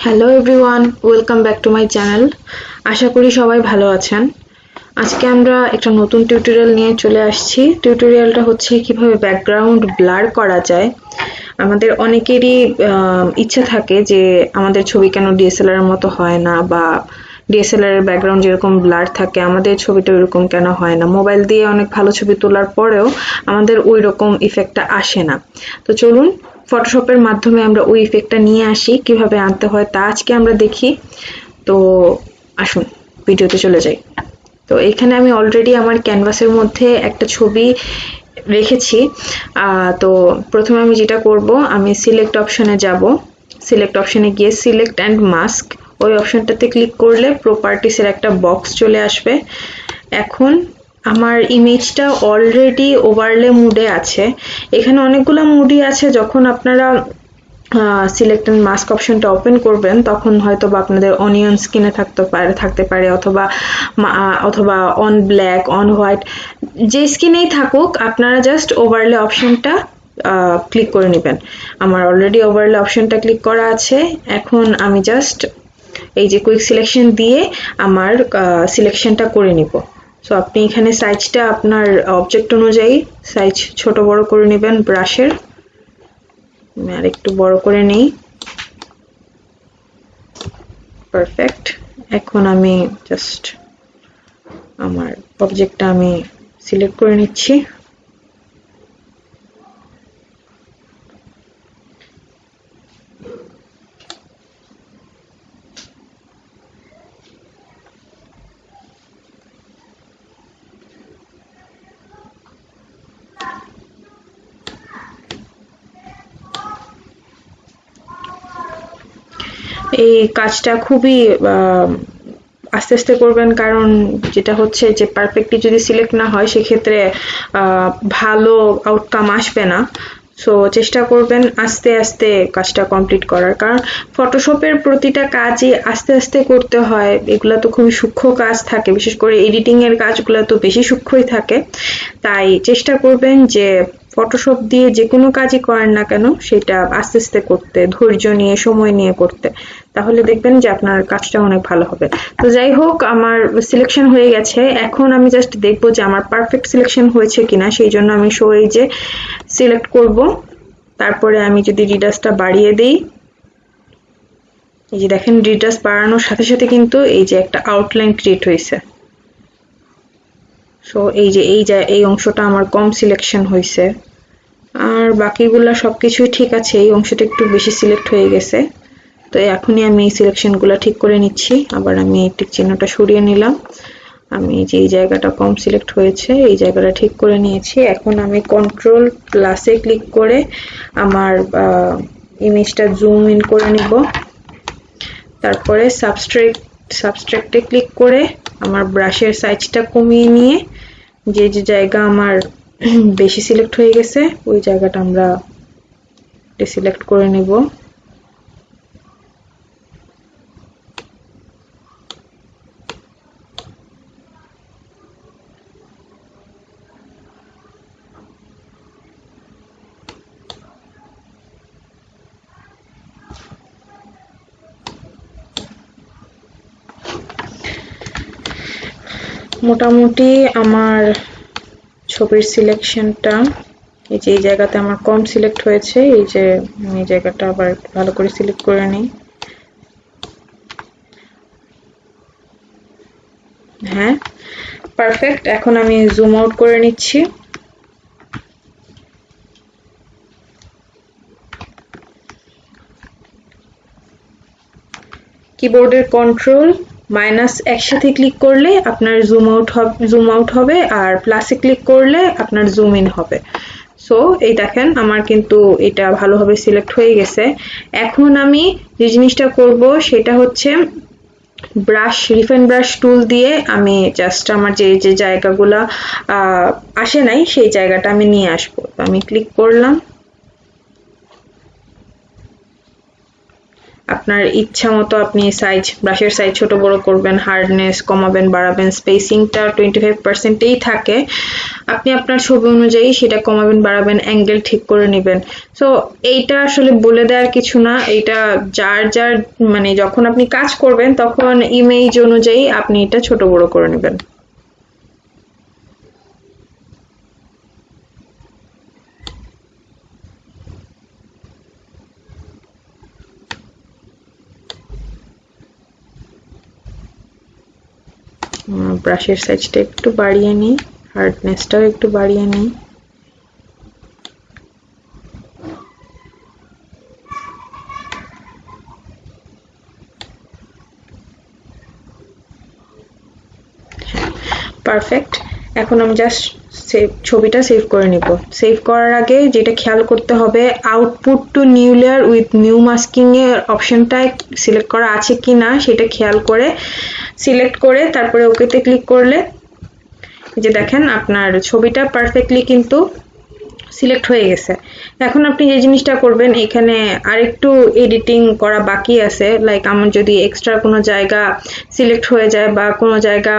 Hello everyone, welcome back to my channel. আশা করি সবাই ভালো আছেন। আজকে আমরা একটা নতুন টিউটোরিয়াল নিয়ে চলে আসছি। টিউটোরিয়ালটা হচ্ছে কিভাবে ব্যাকগ্রাউন্ড ব্লার করা যায়। আমাদের অনেকেরই ইচ্ছে থাকে যে আমাদের ছবি কেন ডিএসএলআর এর মতো হয় না, বা ডিএসএলআর এর ব্যাকগ্রাউন্ড যেরকম ব্লার থাকে আমাদের ছবিটা ওইরকম কেন হয় না। মোবাইল দিয়ে অনেক ভালো ছবি তোলার পরেও আমাদের ওই রকম ইফেক্টটা আসে না। তো চলুন ফটোশপের মাধ্যমে আমরা ওই ইফেক্টটা নিয়ে আসি, কিভাবে আনতে হয় তা আজকে আমরা দেখি। তো আসুন ভিডিওতে চলে যাই। তো এখানে আমি অলরেডি আমার ক্যানভাসের মধ্যে একটা ছবি রেখেছি। তো প্রথমে আমি যেটা করব, আমি সিলেক্ট অপশনে যাব। সিলেক্ট অপশনে গিয়ে সিলেক্ট অ্যান্ড মাস্ক ওই অপশনটাতে ক্লিক করলে প্রপার্টিসের একটা বক্স চলে আসবে। এখন আমার ইমেজটা অলরেডি ওভারলে মুডে আছে। এখানে অনেকগুলো মুডই আছে। যখন আপনারা সিলেক্ট এন্ড মাস্ক অপশনটা ওপেন করবেন তখন হয়তো বা আপনাদের অনিয়ন স্কিনে থাকতে পারে অথবা অন ব্ল্যাক, অন হোয়াইট, যে স্কিনেই থাকুক আপনারা জাস্ট ওভারলে অপশনটা ক্লিক করে নেবেন। আমার অলরেডি ওভারলে অপশনটা ক্লিক করা আছে। এখন আমি জাস্ট এই যে কুইক সিলেকশন দিয়ে আমার সিলেকশনটা করে নিব। সো আপনি এখানে সাইজটা আপনার অবজেক্ট অনুযায়ী সাইজ ছোট বড় করে নেবেন। ব্রাশের আমি আর একটু বড় করে নেই। পারফেক্ট। এখন আমি জাস্ট আমার অবজেক্টটা আমি সিলেক্ট করে নিচ্ছি। এই কাজটা খুবই আস্তে আস্তে করবেন, কারণ যেটা হচ্ছে যে পারফেক্টলি যদি সিলেক্ট না হয় সেক্ষেত্রে ভালো আউটকাম আসবে না। সো চেষ্টা করবেন আস্তে আস্তে কাজটা কমপ্লিট করার, কারণ ফটোশপের প্রতিটা কাজই আস্তে আস্তে করতে হয়। এগুলা তো খুবই সূক্ষ্ম কাজ থাকে, বিশেষ করে এডিটিং এর কাজগুলো তো বেশি সূক্ষ্মই থাকে। তাই চেষ্টা করবেন যে ফটোশপ দিয়ে যে কোনো কাজই করেন না কেন সেটা আস্তে আস্তে করতে, ধৈর্য নিয়ে সময় নিয়ে করতে, তাহলে দেখবেন যে আপনার কাজটা অনেক ভালো হবে। তো যাই হোক, আমার সিলেকশন হয়ে গেছে। এখন আমি জাস্ট দেখবো যে আমার পারফেক্ট সিলেকশন হয়েছে কিনা, সেই জন্য আমি শো এজে সিলেক্ট করব। তারপরে আমি যদি রিডাসটা বাড়িয়ে দেই, এই যে দেখেন রিডাস বাড়ানোর সাথে সাথে কিন্তু এই যে একটা আউটলাইন ক্রিয়েট হয়েছে। সো এই অংশটা আমার কম সিলেকশন হয়েছে, আর বাকিগুলা সবকিছুই ঠিক আছে। এই অংশটা একটু বেশি সিলেক্ট হয়ে গেছে। তো এখনই আমি এই সিলেকশনগুলো ঠিক করে নিচ্ছি। আবার আমি এই টিক চিহ্নটা সরিয়ে নিলাম। আমি যে জায়গাটা কম সিলেক্ট হয়েছে এই জায়গাটা ঠিক করে নিয়েছি। এখন আমি কন্ট্রোল প্লাসে ক্লিক করে আমার ইমেজটা জুম ইন করে নিব। তারপরে সাবস্ট্রাক্টে ক্লিক করে আমার ব্রাশের সাইজটা কমিয়ে নিয়ে যে যে জায়গা আমার বেশি সিলেক্ট হয়ে গেছে ওই জায়গাটা আমরা ডিসিলেক্ট করে নেব। মোটামুটি আমার ছবির সিলেকশনটা এই যে এই জায়গাতে আমার কম সিলেক্ট হয়েছে, এই যে এই জায়গাটা আবার ভালো করে সিলেক্ট করে নিই। হ্যাঁ, পারফেক্ট। এখন আমি জুম আউট করে নিচ্ছি। কিবোর্ডের কন্ট্রোল মাইনাস একসাথে ক্লিক করলে আপনার জুম আউট হবে, আর প্লাসে ক্লিক করলে আপনার জুম ইন হবে। সো এই দেখেন আমার কিন্তু এটা ভালোভাবে সিলেক্ট হয়ে গেছে। এখন আমি যে জিনিসটা করব সেটা হচ্ছে রিফাইন ব্রাশ টুল দিয়ে আমি জাস্ট আমার যে যে জায়গাগুলা আসে নাই সেই জায়গাটা আমি নিয়ে আসবো। আমি ক্লিক করলাম। আপনার ইচ্ছা মতো আপনি ব্রাশের সাইজ ছোট বড় করবেন, হার্ডনেস কমাবেন বাড়াবেন, স্পেসিংটা 25%ই থাকে, আপনি আপনার ছবি অনুযায়ী সেটা কমাবেন বাড়াবেন, অ্যাঙ্গেল ঠিক করে নেবেন। সো এইটা আসলে বলে দেওয়ার কিছু না, এইটা যার যার মানে যখন আপনি কাজ করবেন তখন ইমেজ অনুযায়ী আপনি এটা ছোট বড় করে নেবেন। ব্রাশের সাইজটা একটু বাড়িয়ে নিই, হার্ডনেসটাও একটু বাড়িয়ে নিই। পারফেক্ট। এখন আমি জাস্ট ছবিটা সেভ করে নিব। সেভ করার আগে যেটা খেয়াল করতে হবে, output two new layer with new masking এর অপশনটা সিলেক্ট করা আছে কিনা সেটা খেয়াল করে সিলেক্ট করে তারপরে ওকেতে ক্লিক করলে যে দেখেন আপনার ছবিটা পারফেক্টলি কিন্তু সিলেক্ট হয়ে গেছে। এখন আপনি যে জিনিসটা করবেন, এখানে আরেকটু এডিটিং করা বাকি আছে, লাইক আমার যদি এক্সট্রা কোনো জায়গা সিলেক্ট হয়ে যায় বা কোনো জায়গা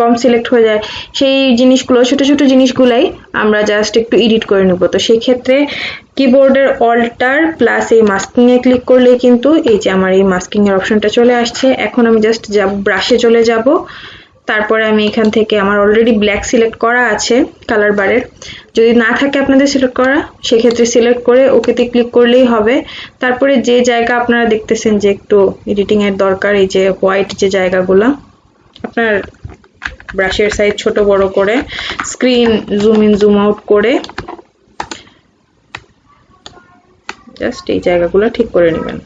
কম সিলেক্ট হয়ে যায়, সেই জিনিসগুলো ছোট ছোট জিনিসগুলাই আমরা জাস্ট একটু এডিট করে নেব। তো সেই ক্ষেত্রে কিবোর্ডের অল্টার প্লাস এই মাস্কিং এ ক্লিক করলেই কিন্তু এই যে আমার এই মাস্কিং এর অপশনটা চলে আসছে। এখন আমি জাস্ট যাব ব্রাশে চলে যাব, তারপরে আমি এখান থেকে আমার অলরেডি ব্ল্যাক সিলেক্ট করা আছে কালার বারের, যদি না থাকে আপনাদের সিলেক্ট করা সেক্ষেত্রে সিলেক্ট করে ওকেতে ক্লিক করলেই হবে। তারপরে যে জায়গা আপনারা দেখতেছেন যে একটু এডিটিং এর দরকার, এই যে হোয়াইট যে জায়গাগুলো, আপনার ব্রাশের সাইজ ছোট বড় করে screen zoom in zoom out করে জাস্ট এই জায়গাগুলো ঠিক করে নেবেন।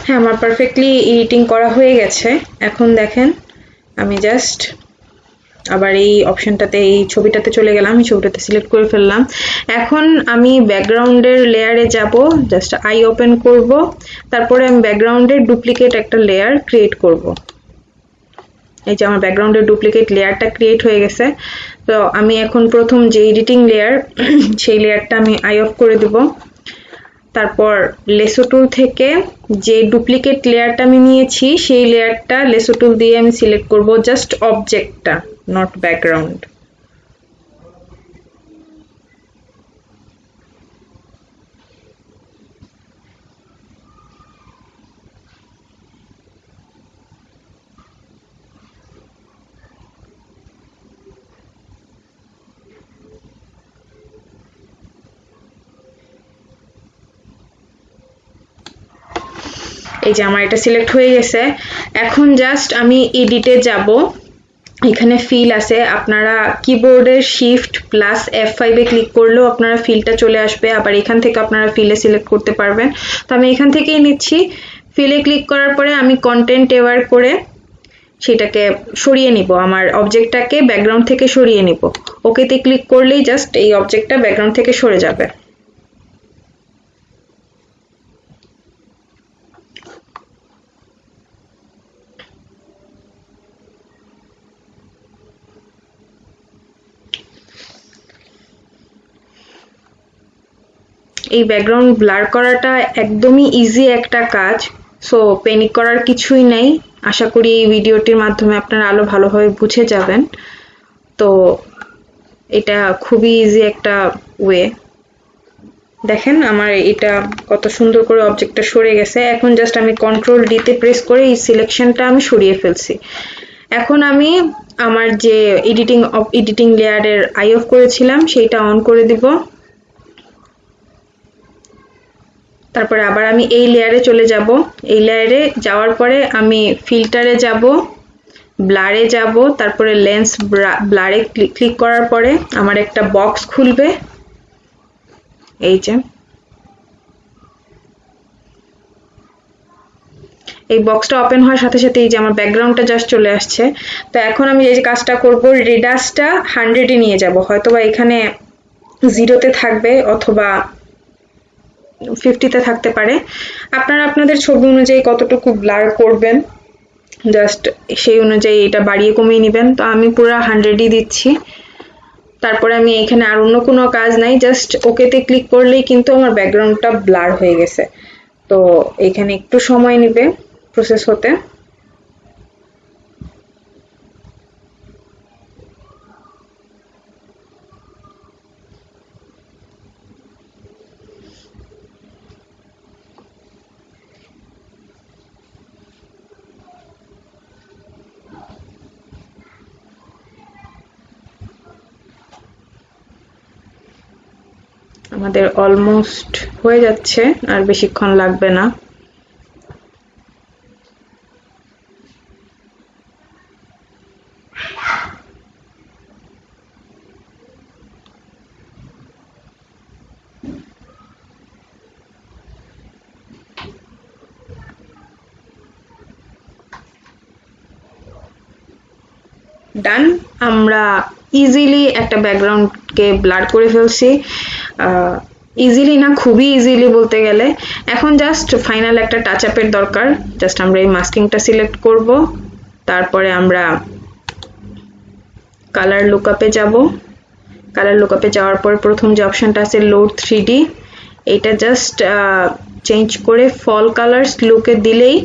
হ্যাঁ, আমার পারফেক্টলি এডিটিং করা হয়ে গেছে। এখন দেখেন আমি জাস্ট আবার এই অপশনটাতে এই ছবিটাতে চলে গেলাম, এই ছবিটাতে সিলেক্ট করে ফেললাম। এখন আমি ব্যাকগ্রাউন্ডের লেয়ারে যাব, জাস্ট আই ওপেন করব, তারপরে আমি ব্যাকগ্রাউন্ডের ডুপ্লিকেট একটা লেয়ার ক্রিয়েট করব। এই যে আমার ব্যাকগ্রাউন্ডের ডুপ্লিকেট লেয়ারটা ক্রিয়েট হয়ে গেছে। তো আমি এখন প্রথম যে এডিটিং লেয়ার সেই লেয়ারটা আমি আই অফ করে দিব। তারপর লেসো টুল থেকে যে ডুপ্লিকেট লেয়ারটা আমি নিয়েছি সেই লেয়ারটা লেসো টুল দিয়ে আমি সিলেক্ট করব, জাস্ট অবজেক্টটা, নট ব্যাকগ্রাউন্ড। এই যে আমার এটা সিলেক্ট হয়ে গেছে। এখন জাস্ট আমি এডিটে যাব, এখানে ফিল আছে, আপনারা কিবোর্ডের শিফট প্লাস F5 এ ক্লিক করলেও আপনারা ফিলটা চলে আসবে, আবার এখান থেকে আপনারা ফিলে সিলেক্ট করতে পারবেন। তো আমি এখান থেকেই নিচ্ছি। ফিলে ক্লিক করার পরে আমি কন্টেন্ট এভার করে সেটাকে সরিয়ে নিব, আমার অবজেক্টটাকে ব্যাকগ্রাউন্ড থেকে সরিয়ে নিব। ওকেতে ক্লিক করলেই জাস্ট এই অবজেক্টটা ব্যাকগ্রাউন্ড থেকে সরে যাবে। এই ব্যাকগ্রাউন্ড ব্লার করাটা একদমই ইজি একটা কাজ, সো প্যানিক করার কিছুই নেই। আশা করি এই ভিডিওটির মাধ্যমে আপনারা আরো ভালোভাবে বুঝে যাবেন। তো এটা খুবই ইজি একটা ওয়ে। দেখেন আমার এটা কত সুন্দর করে অবজেক্টটা সরে গেছে। এখন জাস্ট আমি কন্ট্রোল ডি তে প্রেস করে এই সিলেকশনটা আমি সরিয়ে ফেলছি। এখন আমি আমার যে এডিটিং লেয়ারের আই অফ করেছিলাম সেইটা অন করে দিব। তারপরে আবার আমি এই লেয়ারে চলে যাব। এই লেয়ারে যাওয়ার পরে আমি ফিল্টারে যাব, ব্লারে যাব, তারপরে লেন্স ব্লারে ক্লিক করার পরে আমার একটা বক্স খুলবে। এই যে এই বক্সটা ওপেন হওয়ার সাথে সাথে এই যে আমার ব্যাকগ্রাউন্ডটা জাস্ট চলে আসছে। তো এখন আমি এই যে কাজটা করব, রেডাসটা 100-এ নিয়ে যাব, হয়তোবা এখানে 0-তে থাকবে অথবা 50-তে থাকতে পারে। আপনারা আপনাদের ছবি অনুযায়ী কতটুকু ব্লার করবেন জাস্ট সেই অনুযায়ী এটা বাড়িয়ে কমিয়ে নেবেন। তো আমি পুরো 100-ই দিচ্ছি। তারপরে আমি এখানে আর অন্য কোনো কাজ নাই, জাস্ট ওকেতে ক্লিক করলেই কিন্তু আমার ব্যাকগ্রাউন্ডটা ব্লার হয়ে গেছে। তো এখানে একটু সময় নেবে প্রসেস হতে। আমাদের অলমোস্ট হয়ে যাচ্ছে, আর বেশিক্ষণ লাগবে না। ডান, আমরা ইজিলি একটা ব্যাকগ্রাউন্ডকে ব্লার করে ফেলছি। ইজিলি না, খুবই ইজিলি বলতে গেলে। এখন জাস্ট ফাইনাল একটা টাচ আপের দরকার। জাস্ট আমরা এই মাস্কিংটা সিলেক্ট করব, তারপরে আমরা কালার লুকআপে যাব। কালার লুকআপে যাওয়ার পর প্রথম যে অপশনটা আছে লোড 3D, এটা জাস্ট চেঞ্জ করে ফল কালার্স লুকে দিলেই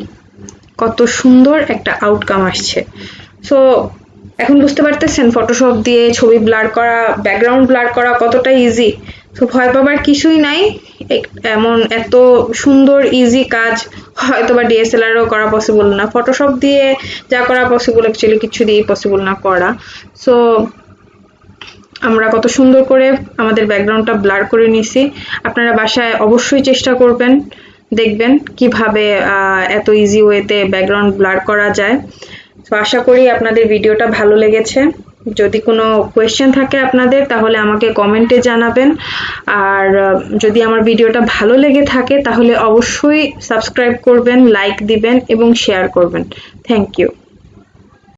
কত সুন্দর একটা আউটকাম আসছে। সো এখন বুঝতে পারতেছেন ফটোশপ দিয়ে ছবি ব্লার করা, ব্যাকগ্রাউন্ড ব্লার করা কতটা ইজি। তো ভয় পাবার কিছুই নাই, এমন এত সুন্দর ইজি কাজ হয়তো বা ডিএসএলআরও করা পসিবল না। ফটোশপ দিয়ে যা করা পসিবল অ্যাকচুয়ালি কিছু দিয়েই পসিবল না করা। সো আমরা কত সুন্দর করে আমাদের ব্যাকগ্রাউন্ডটা ব্লার করে নিছি। আপনারা বাসায় অবশ্যই চেষ্টা করবেন, দেখবেন কিভাবে এত ইজি ওয়েতে ব্যাকগ্রাউন্ড ব্লার করা যায়। তো আশা করি আপনাদের ভিডিওটা ভালো লেগেছে। যদি কোনো কোয়েশ্চেন থাকে আপনাদের তাহলে আমাকে কমেন্টে জানাবেন। আর যদি আমার ভিডিওটা ভালো লেগে থাকে তাহলে অবশ্যই সাবস্ক্রাইব করবেন, লাইক দিবেন এবং শেয়ার করবেন। Thank you.